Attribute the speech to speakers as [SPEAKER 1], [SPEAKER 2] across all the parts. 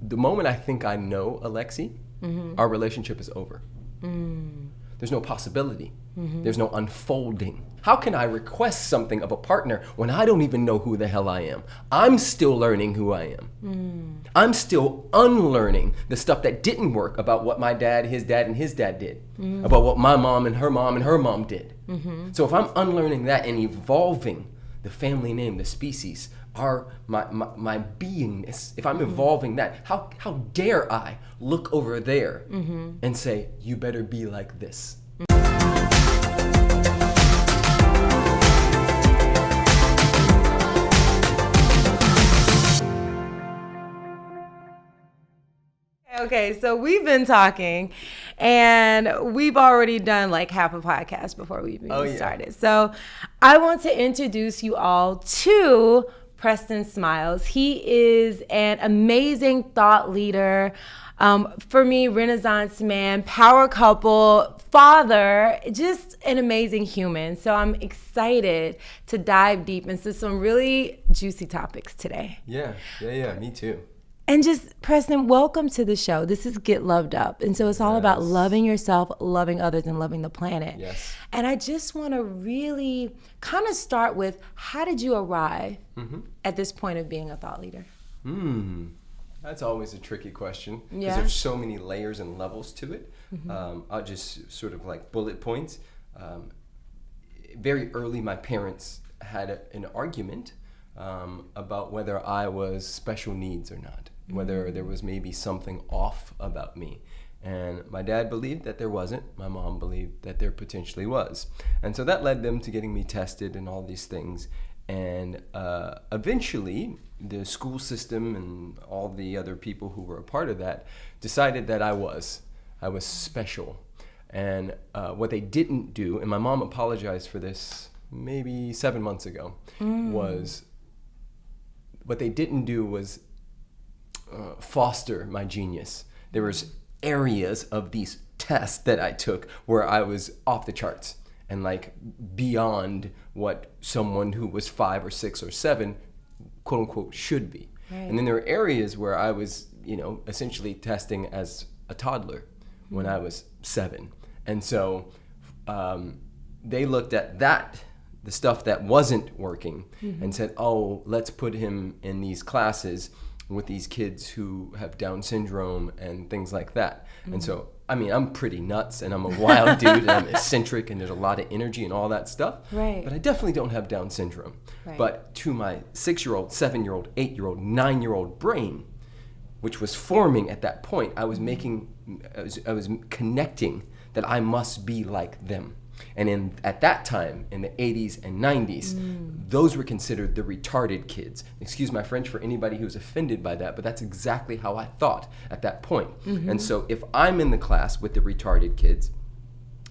[SPEAKER 1] the moment I think I know Alexi, our relationship is over. There's no possibility. There's no unfolding. How can I request something of a partner when I don't even know who the hell I am? I'm still learning who I am. I'm still unlearning the stuff that didn't work about what my dad, his dad, and his dad did. About what my mom and her mom did. So if I'm unlearning that and evolving the family name, the species, my beingness, if I'm evolving that, how dare I look over there and say, you better be like this?
[SPEAKER 2] Okay, so we've been talking, and we've already done like half a podcast before we even started. So I want to introduce you all to Preston Smiles. He is an amazing thought leader. For me, Renaissance man, power couple, father, just an amazing human. So I'm excited to dive deep into some really juicy topics today.
[SPEAKER 1] Yeah, me too.
[SPEAKER 2] And just, Preston, welcome to the show. This is Get Loved Up. And so it's all about loving yourself, loving others, and loving the planet.
[SPEAKER 1] Yes.
[SPEAKER 2] And I just want to really kind of start with, how did you arrive at this point of being a thought leader?
[SPEAKER 1] That's always a tricky question because
[SPEAKER 2] Yeah.
[SPEAKER 1] there's so many layers and levels to it. I'll just sort of like bullet points. Very early, my parents had an argument about whether I was special needs or not, whether there was maybe something off about me. And my dad believed that there wasn't. My mom believed that there potentially was. And so that led them to getting me tested and all these things. And eventually, the school system and all the other people who were a part of that decided that I was special. And what they didn't do, and my mom apologized for this maybe 7 months ago, was what they didn't do was foster my genius. There was areas of these tests that I took where I was off the charts and like beyond what someone who was 5 or 6 or 7, quote unquote, should be. Right. And then there were areas where I was, essentially testing as a toddler when I was 7. And so they looked at that, the stuff that wasn't working, and said, oh, let's put him in these classes with these kids who have Down syndrome and things like that. And so, I mean, I'm pretty nuts and I'm a wild dude and I'm eccentric and there's a lot of energy and all that stuff.
[SPEAKER 2] Right.
[SPEAKER 1] But I definitely don't have Down syndrome.
[SPEAKER 2] Right.
[SPEAKER 1] But to my 6-year-old, 7-year-old, 8-year-old, 9-year-old brain, which was forming at that point, I was connecting that I must be like them. And at that time, in the 80s and 90s, those were considered the retarded kids. Excuse my French for anybody who's offended by that, but that's exactly how I thought at that point. And so if I'm in the class with the retarded kids,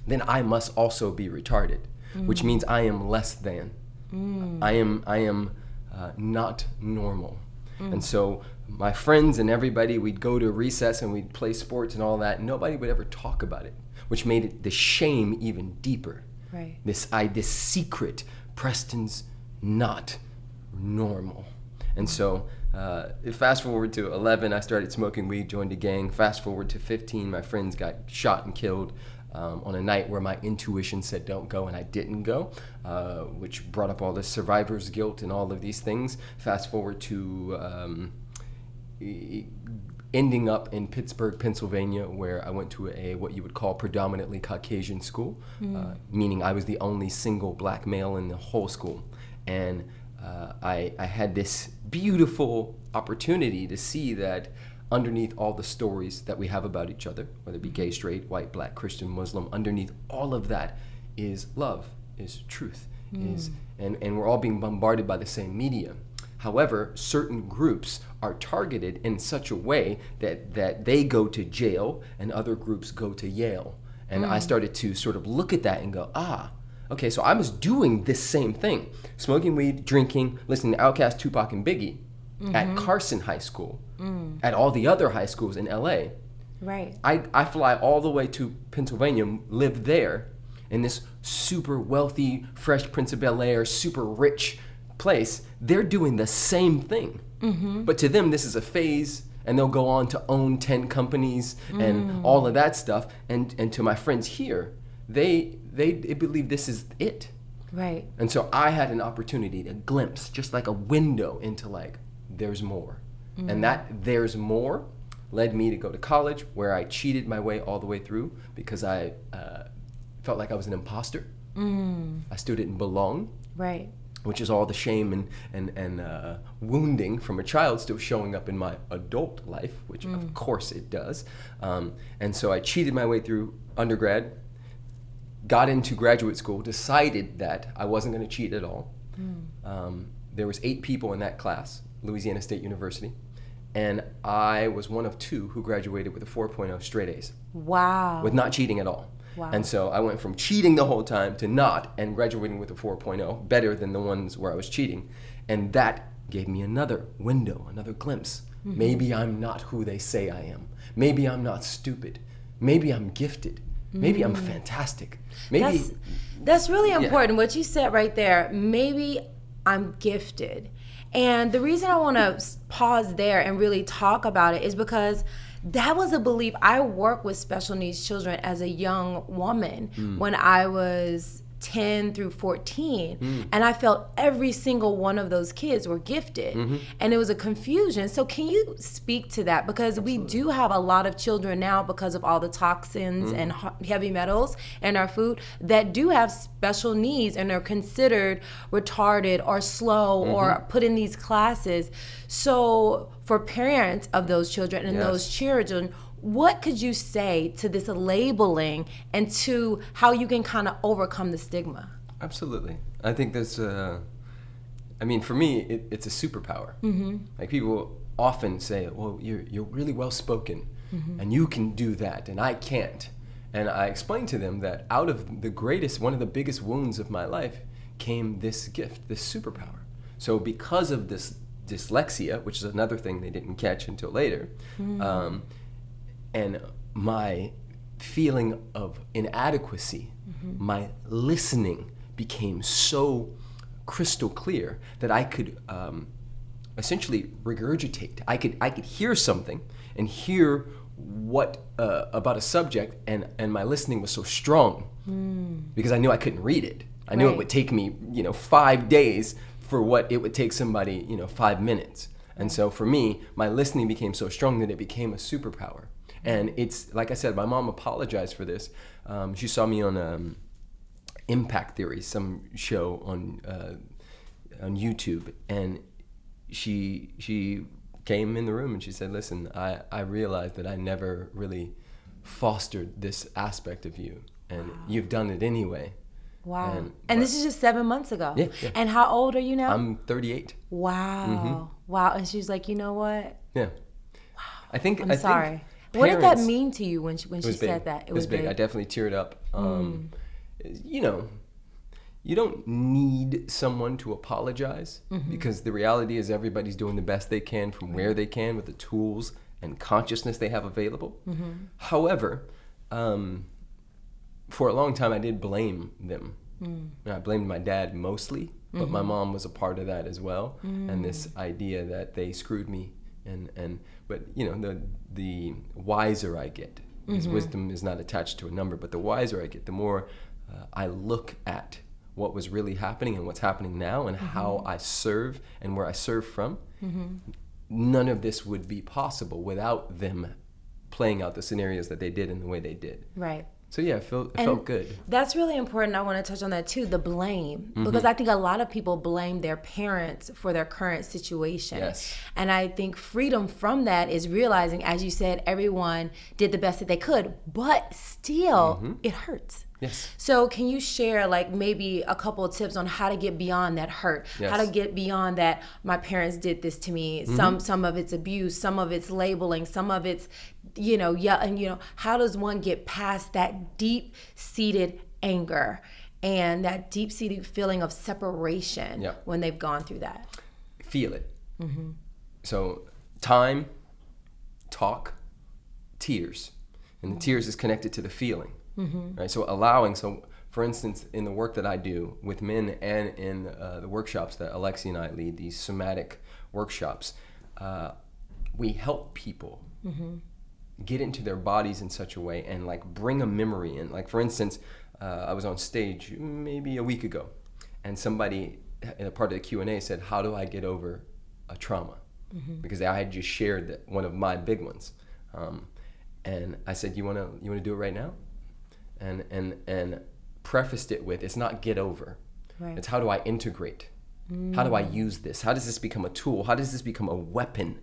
[SPEAKER 1] then I must also be retarded, which means I am less than. I am not normal. And so my friends and everybody, we'd go to recess and we'd play sports and all that, and nobody would ever talk about it, which made it the shame even deeper.
[SPEAKER 2] Right.
[SPEAKER 1] This secret, Preston's not normal. And so fast forward to 11, I started smoking weed, joined a gang. Fast forward to 15, my friends got shot and killed on a night where my intuition said don't go, and I didn't go, which brought up all this survivor's guilt and all of these things. Fast forward to ending up in Pittsburgh, Pennsylvania, where I went to a what you would call predominantly Caucasian school, meaning I was the only single black male in the whole school. And I had this beautiful opportunity to see that underneath all the stories that we have about each other, whether it be gay, straight, white, black, Christian, Muslim, underneath all of that is love, is truth, and we're all being bombarded by the same media. However, certain groups are targeted in such a way that they go to jail and other groups go to Yale. And I started to sort of look at that and go, okay, so I was doing this same thing. Smoking weed, drinking, listening to Outkast, Tupac, and Biggie at Carson High School, at all the other high schools in LA.
[SPEAKER 2] Right.
[SPEAKER 1] I fly all the way to Pennsylvania, live there in this super wealthy, Fresh Prince of Bel-Air, super rich place. They're doing the same thing. But to them, this is a phase, and they'll go on to own 10 companies and all of that stuff. And to my friends here, they believe this is it.
[SPEAKER 2] Right.
[SPEAKER 1] And so I had an opportunity, a glimpse, just like a window into like, there's more. And that there's more led me to go to college, where I cheated my way all the way through because I felt like I was an imposter. I still didn't belong.
[SPEAKER 2] Right.
[SPEAKER 1] Which is all the shame and wounding from a child still showing up in my adult life, which of course it does. And so I cheated my way through undergrad, got into graduate school, decided that I wasn't going to cheat at all. There was 8 people in that class, Louisiana State University, and I was one of 2 who graduated with a 4.0 straight A's.
[SPEAKER 2] Wow.
[SPEAKER 1] With not cheating at all.
[SPEAKER 2] Wow.
[SPEAKER 1] And so I went from cheating the whole time to not, and graduating with a 4.0, better than the ones where I was cheating. And that gave me another window, another glimpse. Maybe I'm not who they say I am. Maybe I'm not stupid. Maybe I'm gifted. Maybe I'm fantastic. Maybe
[SPEAKER 2] that's really important. What you said right there, maybe I'm gifted. And the reason I want to pause there and really talk about it is because that was a belief. I worked with special needs children as a young woman when I was 10 through 14, and I felt every single one of those kids were gifted, and it was a confusion. So can you speak to that? Because we do have a lot of children now, because of all the toxins and heavy metals in our food, that do have special needs and are considered retarded or slow or put in these classes. So for parents of those children and those children, what could you say to this labeling and to how you can kind of overcome the stigma?
[SPEAKER 1] Absolutely. I think there's I mean, for me, it's a superpower. Like, people often say, well, you're really well spoken and you can do that and I can't. And I explain to them that out of one of the biggest wounds of my life came this gift, this superpower. So because of this dyslexia, which is another thing they didn't catch until later, and my feeling of inadequacy, my listening became so crystal clear that I could essentially regurgitate. I could hear something and hear what about a subject, and my listening was so strong because I knew I couldn't read it. I knew it would take me 5 days for what it would take somebody 5 minutes. And so for me, my listening became so strong that it became a superpower. And it's, like I said, my mom apologized for this. She saw me on Impact Theory, some show on YouTube, and she came in the room and she said, listen, I realized that I never really fostered this aspect of you, and you've done it anyway.
[SPEAKER 2] Wow. And this is just 7 months ago.
[SPEAKER 1] Yeah.
[SPEAKER 2] And how old are you now?
[SPEAKER 1] I'm 38.
[SPEAKER 2] Wow. Wow. And she's like, you know what?
[SPEAKER 1] Yeah. Wow. I think
[SPEAKER 2] sorry. What did that mean to you when she said that?
[SPEAKER 1] It was big. I definitely teared up. You don't need someone to apologize, because the reality is everybody's doing the best they can from where they can with the tools and consciousness they have available. However, for a long time I did blame them. I blamed my dad mostly, but my mom was a part of that as well. And this idea that they screwed me, but the wiser I get, because wisdom is not attached to a number, but the wiser I get, the more I look at what was really happening and what's happening now and how I serve and where I serve from. None of this would be possible without them playing out the scenarios that they did in the way they did.
[SPEAKER 2] Right.
[SPEAKER 1] So yeah, it felt good.
[SPEAKER 2] That's really important. I want to touch on that too, the blame. Because I think a lot of people blame their parents for their current situation.
[SPEAKER 1] Yes.
[SPEAKER 2] And I think freedom from that is realizing, as you said, everyone did the best that they could, but still it hurts.
[SPEAKER 1] Yes.
[SPEAKER 2] So can you share like maybe a couple of tips on how to get beyond that hurt?
[SPEAKER 1] Yes.
[SPEAKER 2] How to get beyond that my parents did this to me. Some of it's abuse, some of it's labeling, some of it's how does one get past that deep-seated anger and that deep-seated feeling of separation when they've gone through that?
[SPEAKER 1] Feel it. So time, talk, tears. And the tears is connected to the feeling. Right? So for instance, in the work that I do with men and in the workshops that Alexi and I lead, these somatic workshops, we help people get into their bodies in such a way and like bring a memory in. Like for instance, I was on stage maybe a week ago, and somebody in a part of the Q&A said, how do I get over a trauma? Because I had just shared one of my big ones. And I said, you wanna do it right now? And prefaced it with, it's not get over. Right. It's how do I integrate? How do I use this? How does this become a tool? How does this become a weapon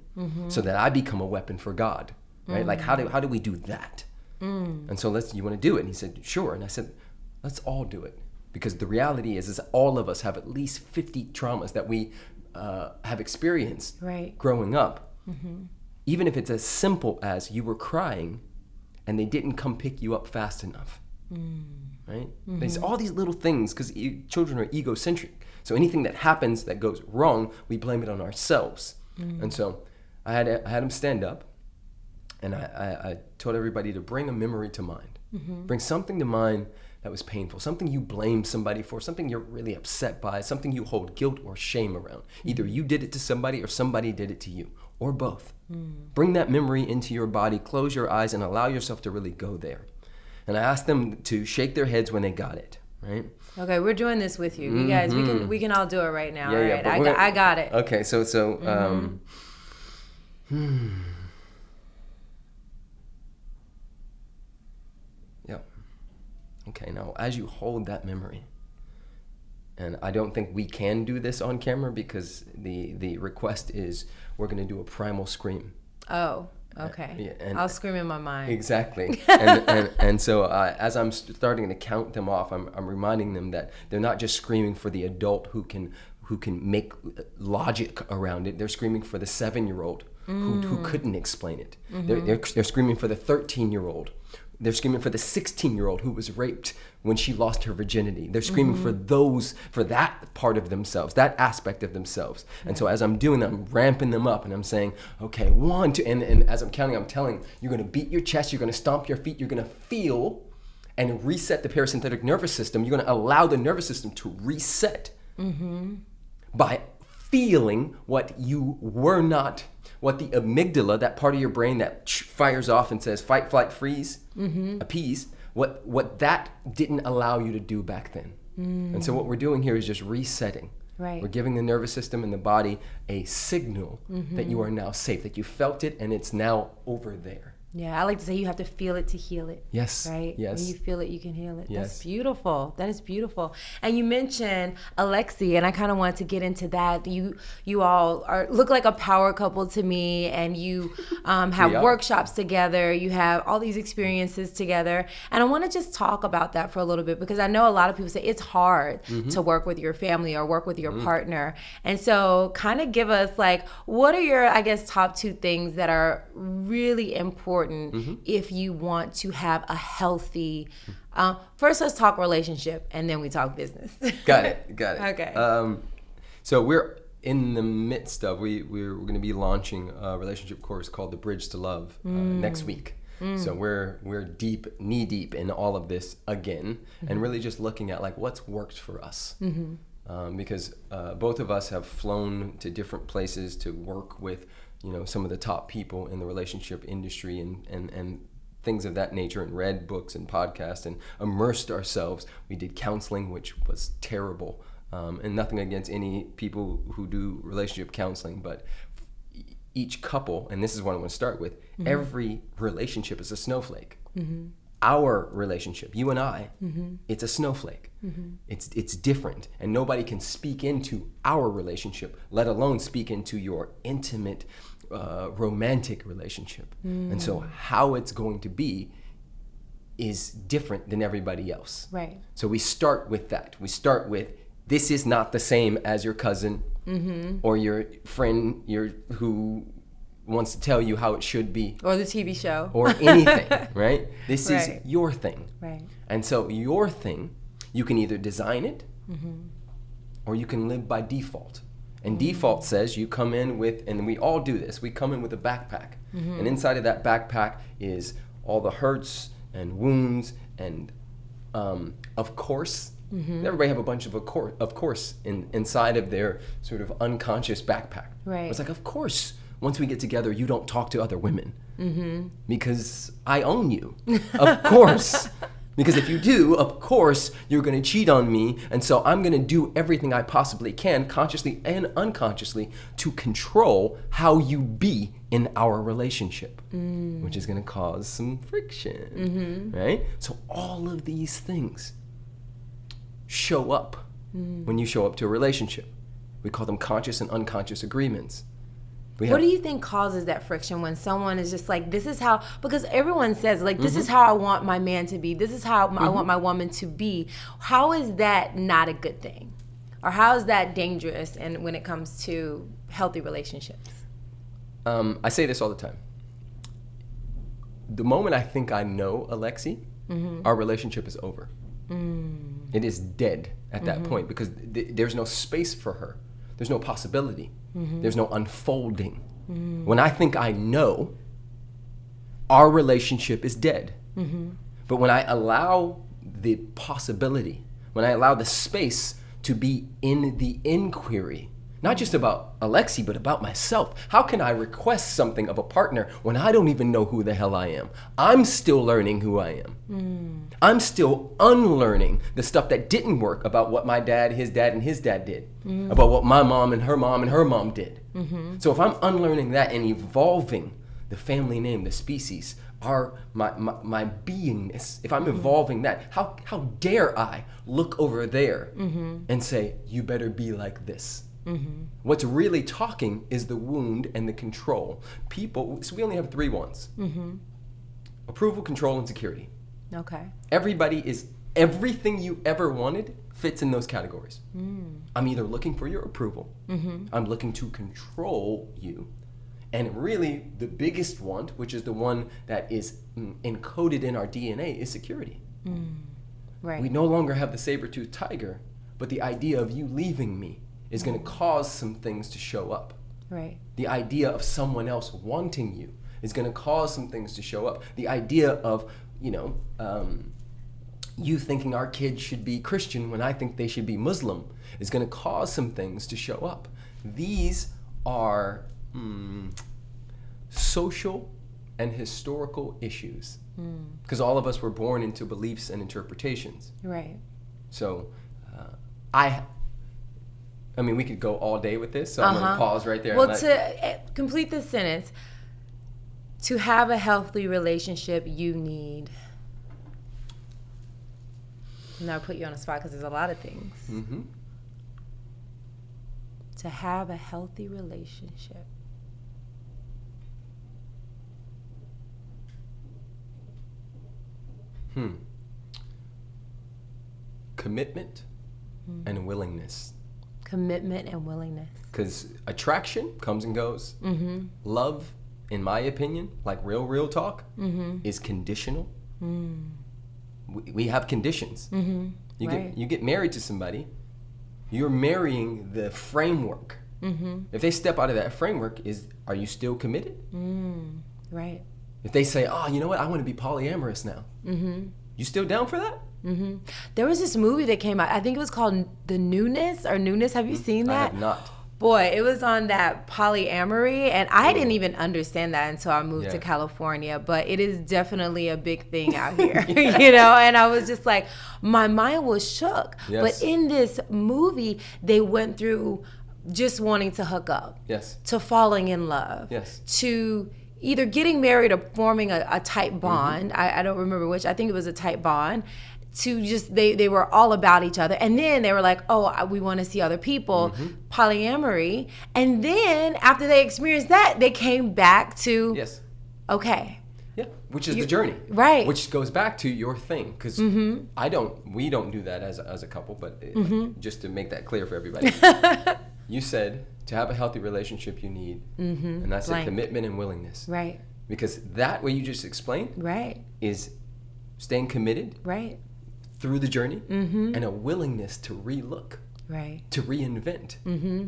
[SPEAKER 1] so that I become a weapon for God? Right? Like how do we do that? And so you want to do it? And he said, sure. And I said, let's all do it. Because the reality is all of us have at least 50 traumas that we have experienced growing up. Even if it's as simple as you were crying and they didn't come pick you up fast enough. Right? There's all these little things because children are egocentric. So anything that happens that goes wrong, we blame it on ourselves. And so I had him stand up, and I told everybody to bring a memory to mind. Bring something to mind that was painful, something you blamed somebody for, something you're really upset by, something you hold guilt or shame around. Either you did it to somebody or somebody did it to you, or both. Bring that memory into your body, close your eyes, and allow yourself to really go there. And I asked them to shake their heads when they got it, right?
[SPEAKER 2] Okay, we're doing this with you. You guys, we can all do it right now, all right? I got it.
[SPEAKER 1] Okay, so yeah. Okay, now as you hold that memory, and I don't think we can do this on camera because the request is we're going to do a primal scream.
[SPEAKER 2] Oh. Okay. And I'll scream in my mind.
[SPEAKER 1] Exactly. and so as I'm starting to count them off, I'm reminding them that they're not just screaming for the adult who can make logic around it. They're screaming for the 7-year-old who couldn't explain it. They're screaming for the 13-year-old. They're screaming for the 16-year-old who was raped when she lost her virginity. They're screaming for that part of themselves, that aspect of themselves. And so as I'm doing that, I'm ramping them up and I'm saying, okay, 1, 2, and as I'm counting, I'm telling, you're gonna beat your chest, you're gonna stomp your feet, you're gonna feel and reset the parasympathetic nervous system. You're gonna allow the nervous system to reset by feeling what you were not, what the amygdala, that part of your brain that fires off and says fight, flight, freeze, appease, what that didn't allow you to do back then. And so what we're doing here is just resetting. Right. We're giving the nervous system and the body a signal that you are now safe, that you felt it and it's now over there.
[SPEAKER 2] Yeah, I like to say you have to feel it to heal it.
[SPEAKER 1] Yes.
[SPEAKER 2] Right?
[SPEAKER 1] Yes.
[SPEAKER 2] When you feel it, you can heal it.
[SPEAKER 1] Yes.
[SPEAKER 2] That's beautiful. That is beautiful. And you mentioned Alexi, and I kind of wanted to get into that. You all look like a power couple to me, and you have workshops together. You have all these experiences together. And I want to just talk about that for a little bit, because I know a lot of people say it's hard to work with your family or work with your partner. And so kind of give us, like, what are your, I guess, top 2 things that are really important if you want to have a healthy, first let's talk relationship and then we talk business.
[SPEAKER 1] Got it.
[SPEAKER 2] Okay.
[SPEAKER 1] So we're in the midst of, we're going to be launching a relationship course called The Bridge to Love next week. So we're knee deep in all of this again, and really just looking at like what's worked for us. Because both of us have flown to different places to work with some of the top people in the relationship industry and things of that nature, and read books and podcasts and immersed ourselves. We did counseling, which was terrible, and nothing against any people who do relationship counseling, but each couple, and this is what I want to start with, every relationship is a snowflake. Our relationship, you and I, it's a snowflake. It's different, and nobody can speak into our relationship, let alone speak into your intimate, romantic relationship. And so how it's going to be is different than everybody else.
[SPEAKER 2] Right.
[SPEAKER 1] So we start with that. We start with, this is not the same as your cousin or your friend who wants to tell you how it should be.
[SPEAKER 2] Or the TV show.
[SPEAKER 1] Or anything, right? This is
[SPEAKER 2] Right.
[SPEAKER 1] your thing.
[SPEAKER 2] Right.
[SPEAKER 1] And so your thing, you can either design it or you can live by default. And default says you come in with, and we all do this, we come in with a backpack. And inside of that backpack is all the hurts and wounds and, of course, everybody have a bunch of course inside of their sort of unconscious backpack.
[SPEAKER 2] Right.
[SPEAKER 1] It's like, of course, once we get together, you don't talk to other women. Because I own you. Of course. Because if you do, of course, you're going to cheat on me. And so I'm going to do everything I possibly can, consciously and unconsciously, to control how you be in our relationship, which is going to cause some friction, right? So all of these things show up when you show up to a relationship. We call them conscious and unconscious agreements.
[SPEAKER 2] What do you think causes that friction when someone is just like, this is how, because everyone says, like, this is how I want my man to be. This is how I want my woman to be. How is that not a good thing? Or how is that dangerous and when it comes to healthy relationships?
[SPEAKER 1] I say this all the time. The moment I think I know Alexi, our relationship is over. It is dead at that point because there's no space for her. There's no possibility. There's no unfolding. When I think I know, our relationship is dead. But when I allow the possibility, when I allow the space to be in the inquiry, not just about Alexi, but about myself. How can I request something of a partner when I don't even know who the hell I am? I'm still learning who I am. I'm still unlearning the stuff that didn't work about what my dad, his dad, and his dad did. About what my mom and her mom did. So if I'm unlearning that and evolving the family name, the species, my beingness, if I'm evolving that, how dare I look over there and say, you better be like this? What's really talking is the wound and the control. People, so we only have 3 ones. Approval, control, and security.
[SPEAKER 2] Okay.
[SPEAKER 1] Everything you ever wanted fits in those categories. I'm either looking for your approval, I'm looking to control you, and really the biggest one, which is the one that is encoded in our DNA, is security. Right. We no longer have the saber-toothed tiger, but the idea of you leaving me is going to cause some things to show up. Right. The idea of someone else wanting you is going to cause some things to show up. The idea of, you thinking our kids should be Christian when I think they should be Muslim is going to cause some things to show up. These are social and historical issues because all of us were born into beliefs and interpretations. Right. So I mean, we could go all day with this, so I'm going to pause right there.
[SPEAKER 2] Well, to complete this sentence, to have a healthy relationship, you need... And I'll put you on the spot because there's a lot of things. To have a healthy relationship.
[SPEAKER 1] Commitment and willingness.
[SPEAKER 2] Commitment and willingness.
[SPEAKER 1] Because attraction comes and goes. Love, in my opinion, like real talk, is conditional. We have conditions. You get married to somebody, you're marrying the framework. If they step out of that framework, are you still committed? Right. If they say, oh, you know what, I want to be polyamorous now. You still down for that?
[SPEAKER 2] There was this movie that came out, I think it was called The Newness. Have you seen that?
[SPEAKER 1] I have not.
[SPEAKER 2] Boy, it was on that polyamory, and I didn't even understand that until I moved to California, but it is definitely a big thing out here, and I was just like, my mind was shook. Yes. But in this movie, they went through just wanting to hook up, to falling in love, to either getting married or forming a tight bond. I don't remember which, I think it was a tight bond. To just, they were all about each other. And then they were like, oh, we want to see other people, polyamory. And then after they experienced that, they came back to, okay.
[SPEAKER 1] Yeah, which is the journey.
[SPEAKER 2] Right.
[SPEAKER 1] Which goes back to your thing. Because we don't do that as a couple, but just to make that clear for everybody. You said to have a healthy relationship you need, and that's a commitment and willingness. Right. Because that, what you just explained, is staying committed. Right. Through the journey, and a willingness to relook, to reinvent,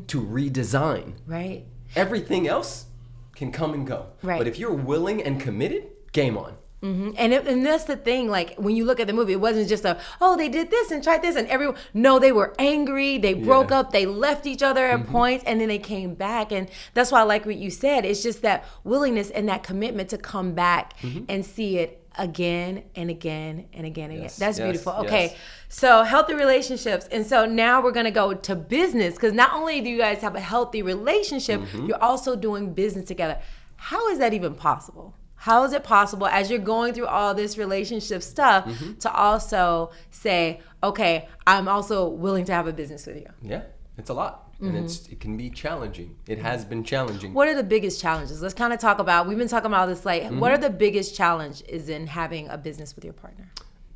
[SPEAKER 1] to redesign. Right. Everything else can come and go. Right. But if you're willing and committed, game on.
[SPEAKER 2] And that's the thing, like when you look at the movie, it wasn't just they did this and tried this and everyone, no, they were angry, they broke up, they left each other at points, and then they came back. And that's why I like what you said. It's just that willingness and that commitment to come back and see it again and again and again and again. That's beautiful. Okay, so healthy relationships. And so now we're going to go to business, because not only do you guys have a healthy relationship, you're also doing business together. How is that even possible? How is it possible, as you're going through all this relationship stuff, to also say, okay, I'm also willing to have a business with you?
[SPEAKER 1] Yeah, it's a lot. And it can be challenging. It has been challenging.
[SPEAKER 2] What are the biggest challenges? Let's kind of talk about, we've been talking about this, like, what are the biggest challenges in having a business with your partner?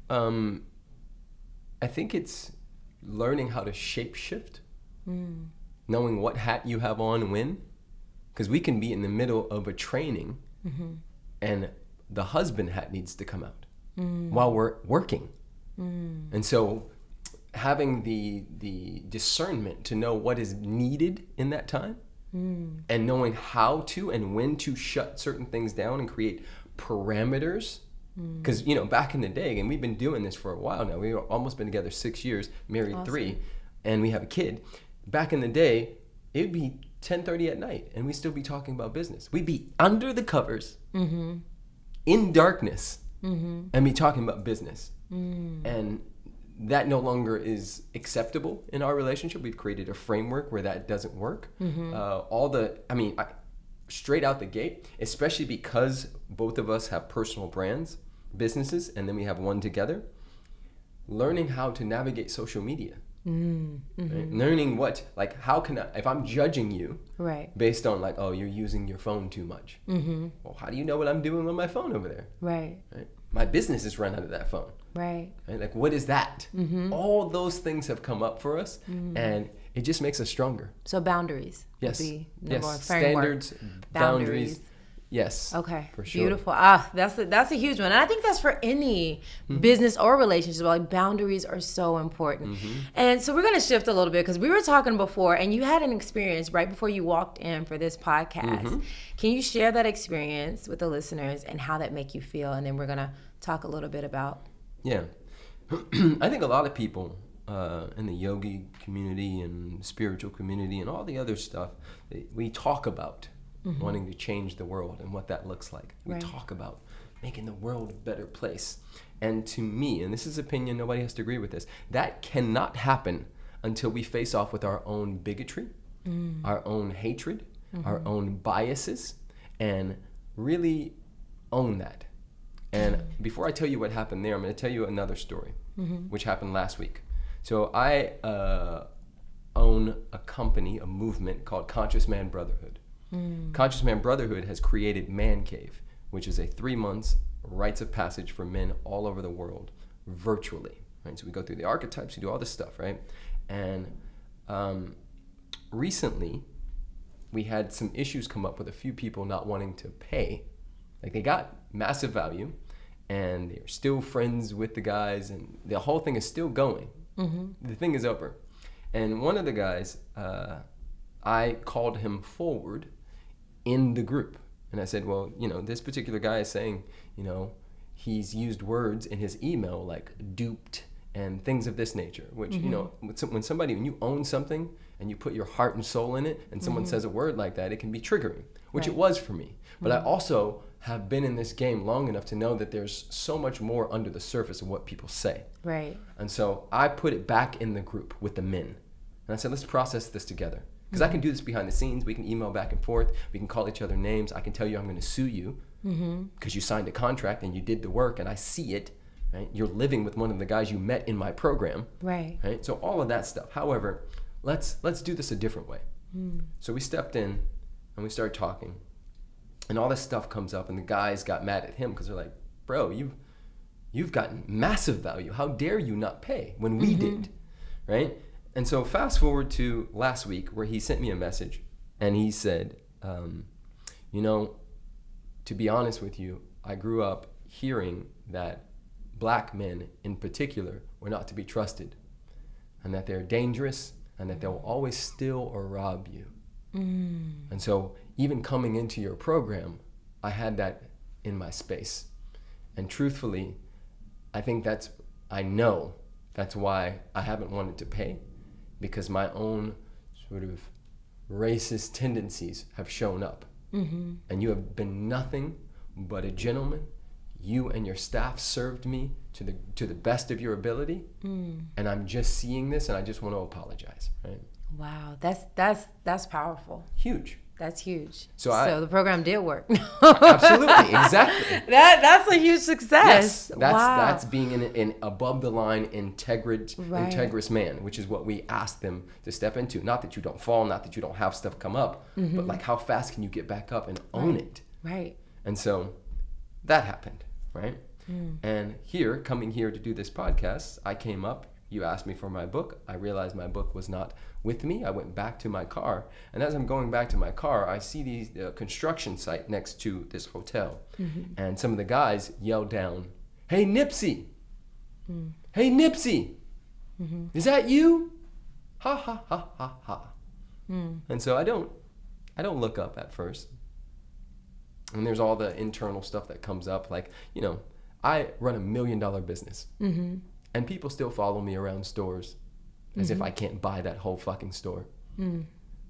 [SPEAKER 1] I think it's learning how to shape shift, knowing what hat you have on when, because we can be in the middle of a training and the husband hat needs to come out while we're working. And so having the discernment to know what is needed in that time and knowing how to and when to shut certain things down and create parameters. Because, back in the day, and we've been doing this for a while now, we've almost been together 6 years, married 3, and we have a kid. Back in the day, it'd be 10:30 at night and we'd still be talking about business. We'd be under the covers in darkness and be talking about business. And that no longer is acceptable in our relationship. We've created a framework where that doesn't work. Straight out the gate, especially because both of us have personal brands, businesses, and then we have one together, learning how to navigate social media. Right? Learning how can I, if I'm judging you based on you're using your phone too much. Well, how do you know what I'm doing on my phone over there? Right? My business is run out of that phone. Right? Like, what is that? All those things have come up for us, and it just makes us stronger.
[SPEAKER 2] So boundaries.
[SPEAKER 1] Yes.
[SPEAKER 2] Framework.
[SPEAKER 1] Standards, boundaries. Yes.
[SPEAKER 2] Okay.
[SPEAKER 1] For sure.
[SPEAKER 2] Beautiful. That's a huge one. And I think that's for any business or relationship. Like, boundaries are so important. And so we're going to shift a little bit, because we were talking before and you had an experience right before you walked in for this podcast. Can you share that experience with the listeners and how that make you feel? And then we're going to talk a little bit about.
[SPEAKER 1] Yeah. I think a lot of people in the yogi community and spiritual community and all the other stuff, we talk about wanting to change the world and what that looks like. We talk about making the world a better place. And to me, and this is opinion, nobody has to agree with this, that cannot happen until we face off with our own bigotry, our own hatred, our own biases, and really own that. And before I tell you what happened there, I'm going to tell you another story, which happened last week. So I own a company, a movement called Conscious Man Brotherhood. Conscious Man Brotherhood has created Man Cave, which is a 3 months rites of passage for men all over the world, virtually. Right? So we go through the archetypes, we do all this stuff, right? And recently, we had some issues come up with a few people not wanting to pay. Like, they got massive value, and they're still friends with the guys, and the whole thing is still going. The thing is over. And one of the guys, I called him forward in the group. And I said, well, this particular guy is saying, he's used words in his email like duped and things of this nature, which, when you own something and you put your heart and soul in it and someone says a word like that, it can be triggering, which it was for me. But I also have been in this game long enough to know that there's so much more under the surface of what people say. Right. And so I put it back in the group with the men. And I said, let's process this together. Because I can do this behind the scenes. We can email back and forth. We can call each other names. I can tell you I'm going to sue you because you signed a contract and you did the work and I see it. Right? You're living with one of the guys you met in my program. Right. Right. So all of that stuff. However, let's do this a different way. So we stepped in and we started talking. And all this stuff comes up and the guys got mad at him because they're like, bro, you've gotten massive value. How dare you not pay when we did? Right? And so fast forward to last week where he sent me a message and he said, to be honest with you, I grew up hearing that black men in particular were not to be trusted and that they're dangerous and that they'll always steal or rob you. And so even coming into your program, I had that in my space. And truthfully, I know that's why I haven't wanted to pay, because my own sort of racist tendencies have shown up. Mm-hmm. And you have been nothing but a gentleman. You and your staff served me to the best of your ability. And I'm just seeing this, and I just want to apologize, right?
[SPEAKER 2] Wow, that's powerful.
[SPEAKER 1] Huge.
[SPEAKER 2] That's huge.
[SPEAKER 1] So
[SPEAKER 2] the program did work.
[SPEAKER 1] Absolutely, exactly.
[SPEAKER 2] That's a huge success.
[SPEAKER 1] Yes, that's being an above the line integrous man, which is what we asked them to step into. Not that you don't fall, not that you don't have stuff come up, but like how fast can you get back up and own it?
[SPEAKER 2] Right.
[SPEAKER 1] And so that happened, right? And coming here to do this podcast, I came up. You asked me for my book. I realized my book was not with me. I went back to my car. And as I'm going back to my car, I see the construction site next to this hotel. And some of the guys yelled down, "Hey, Nipsey! Hey, Nipsey! Is that you? Ha, ha, ha, ha, ha." And so I don't look up at first. And there's all the internal stuff that comes up. Like, I run $1 million business. And people still follow me around stores as if I can't buy that whole fucking store.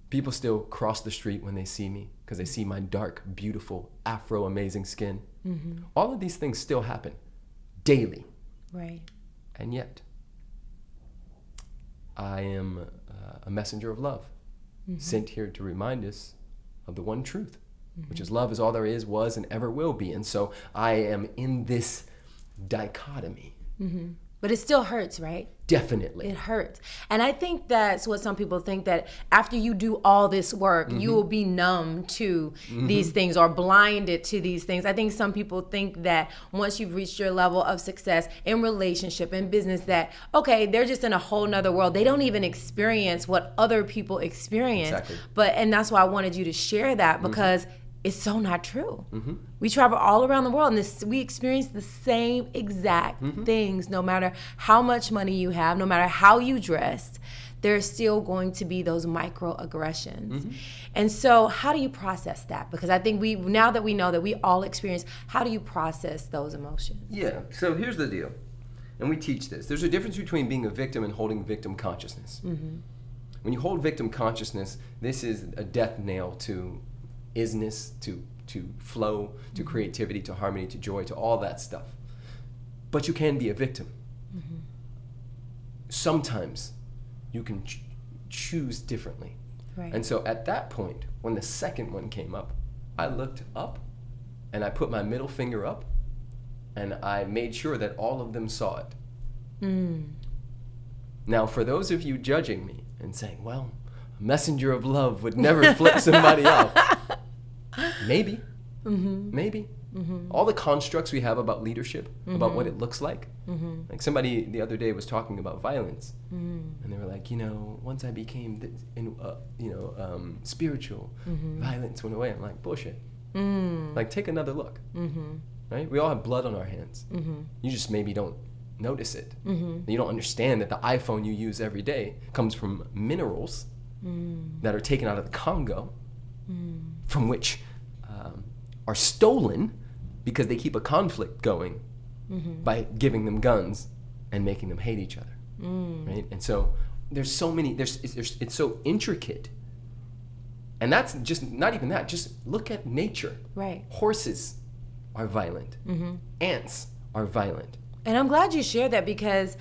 [SPEAKER 1] People still cross the street when they see me because they see my dark, beautiful, Afro amazing skin. All of these things still happen daily.
[SPEAKER 2] Right.
[SPEAKER 1] And yet, I am a messenger of love, sent here to remind us of the one truth, which is love is all there is, was, and ever will be. And so I am in this dichotomy.
[SPEAKER 2] But it still hurts, right?
[SPEAKER 1] Definitely.
[SPEAKER 2] It hurts. And I think that's what some people think, that after you do all this work, you will be numb to these things or blinded to these things. I think some people think that once you've reached your level of success in relationship, in business, that, okay, they're just in a whole nother world. They don't even experience what other people experience.
[SPEAKER 1] Exactly.
[SPEAKER 2] And that's why I wanted you to share that, because it's so not true. We travel all around the world, and we experience the same exact things. No matter how much money you have, no matter how you dress, there's still going to be those microaggressions. And so how do you process that? Because I think now that we know that we all experience, how do you process those emotions?
[SPEAKER 1] Yeah, so here's the deal. And we teach this. There's a difference between being a victim and holding victim consciousness. When you hold victim consciousness, this is a death nail to isness, to flow, to creativity, to harmony, to joy, to all that stuff. But you can be a victim. Sometimes you can choose differently.
[SPEAKER 2] Right.
[SPEAKER 1] And so at that point, when the second one came up, I looked up and I put my middle finger up and I made sure that all of them saw it. Now, for those of you judging me and saying, well, a messenger of love would never flip somebody off. Maybe. All the constructs we have about leadership, about what it looks like. Like somebody the other day was talking about violence, and they were like, once I became, spiritual, violence went away. I'm like, bullshit. Like, take another look. Right? We all have blood on our hands. You just maybe don't notice it. You don't understand that the iPhone you use every day comes from minerals that are taken out of the Congo, from which are stolen because they keep a conflict going by giving them guns and making them hate each other, right? And so there's so many, it's so intricate. And that's just, not even that, just look at nature.
[SPEAKER 2] Right.
[SPEAKER 1] Horses are violent. Ants are violent.
[SPEAKER 2] And I'm glad you shared that, because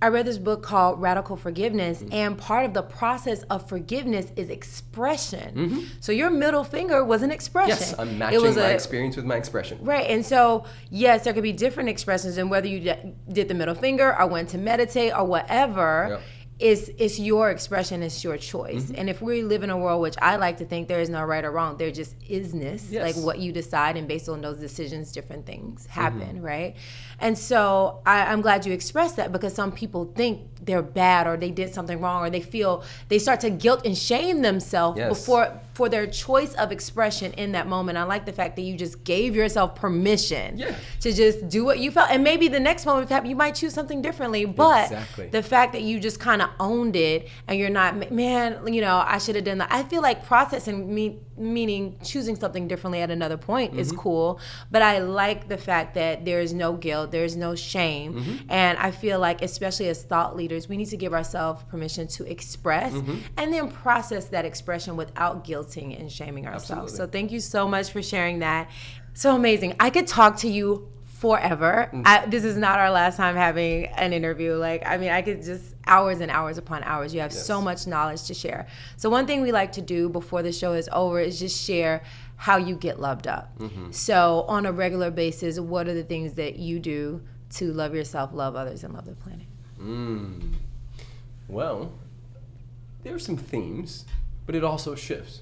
[SPEAKER 2] I read this book called Radical Forgiveness, and part of the process of forgiveness is expression. So your middle finger was an expression.
[SPEAKER 1] Yes, I'm matching my experience with my expression.
[SPEAKER 2] Right, and so, yes, there could be different expressions, and whether you did the middle finger or went to meditate or whatever, it's your expression, it's your choice. And if we live in a world, which I like to think there is no right or wrong, there just isness, like what you decide, and based on those decisions, different things happen, right? And so I'm glad you expressed that, because some people think they're bad or they did something wrong, or they start to guilt and shame themselves for their choice of expression in that moment. I like the fact that you just gave yourself permission to just do what you felt. And maybe the next moment you might choose something differently, but the fact that you just kind of owned it, and you're not, man, I should have done that. I feel like processing meaning choosing something differently at another point is cool, but I like the fact that there is no guilt, there is no shame, and I feel like, especially as thought leaders, we need to give ourselves permission to express and then process that expression without guilting and shaming ourselves. So thank you so much for sharing that. So amazing. I could talk to you forever. This is not our last time having an interview. Like, I mean, I could just hours and hours upon hours. You have so much knowledge to share. So one thing we like to do before the show is over is just share how you get loved up. So on a regular basis, what are the things that you do to love yourself, love others, and love the planet?
[SPEAKER 1] Well, there are some themes, but it also shifts.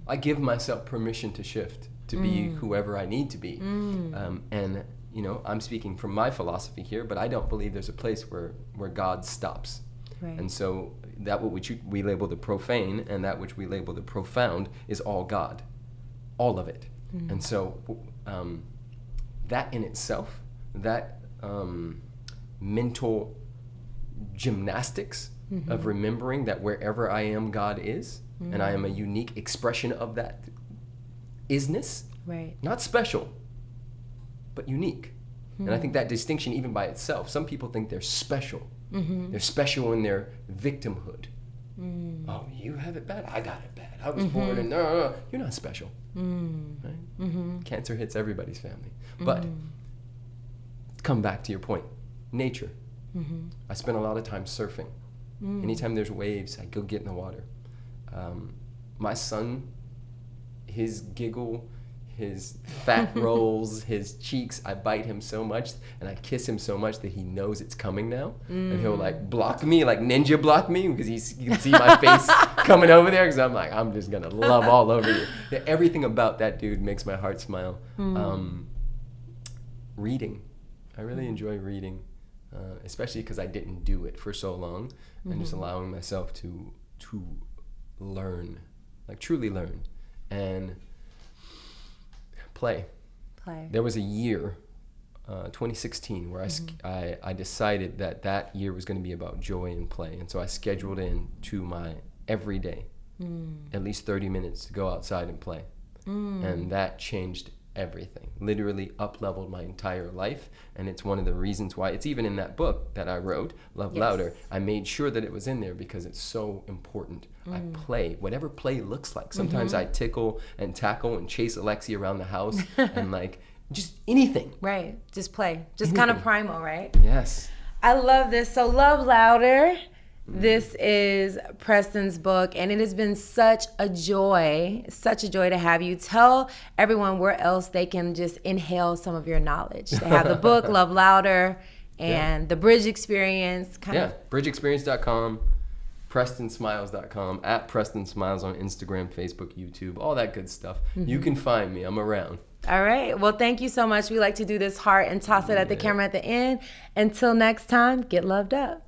[SPEAKER 1] I give myself permission to shift, to be whoever I need to be. And you know, I'm speaking from my philosophy here, but I don't believe there's a place where God stops. Right. And so that which we label the profane and that which we label the profound is all God, all of it. And so that in itself, that mental gymnastics of remembering that wherever I am, God is, and I am a unique expression of that isness, not special, but unique. And I think that distinction, even by itself, some people think they're special. They're special in their victimhood. Oh, you have it bad? I got it bad. I was born in... No, you're not special. Right? Cancer hits everybody's family. But come back to your point. Nature. I spend a lot of time surfing. Anytime there's waves, I go get in the water. My son, his giggle, his fat rolls, his cheeks, I bite him so much and I kiss him so much that he knows it's coming now. And he'll like block me, like ninja block me, because he can see my face coming over there, because I'm like, I'm just gonna love all over you. Yeah, everything about that dude makes my heart smile. Reading. I really enjoy reading, especially because I didn't do it for so long, and just allowing myself to learn, like truly learn. And play. There was a year, 2016, where I decided that year was going to be about joy and play. And so I scheduled in to my every day, at least 30 minutes to go outside and play. And that changed everything. Literally up-leveled my entire life. And it's one of the reasons why it's even in that book that I wrote, Love Louder. I made sure that it was in there because it's so important. I play, whatever play looks like. Sometimes I tickle and tackle and chase Alexi around the house and like just anything. Right, just play. Just kind of primal, right? Yes. I love this. So Love Louder. This is Preston's book, and it has been such a joy to have you. Tell everyone where else they can just inhale some of your knowledge. They have the book, Love Louder, and the Bridge Experience. Bridgeexperience.com, PrestonSmiles.com, at Preston Smiles on Instagram, Facebook, YouTube, all that good stuff. You can find me. I'm around. All right. Well, thank you so much. We like to do this heart and toss it at the camera at the end. Until next time, get loved up.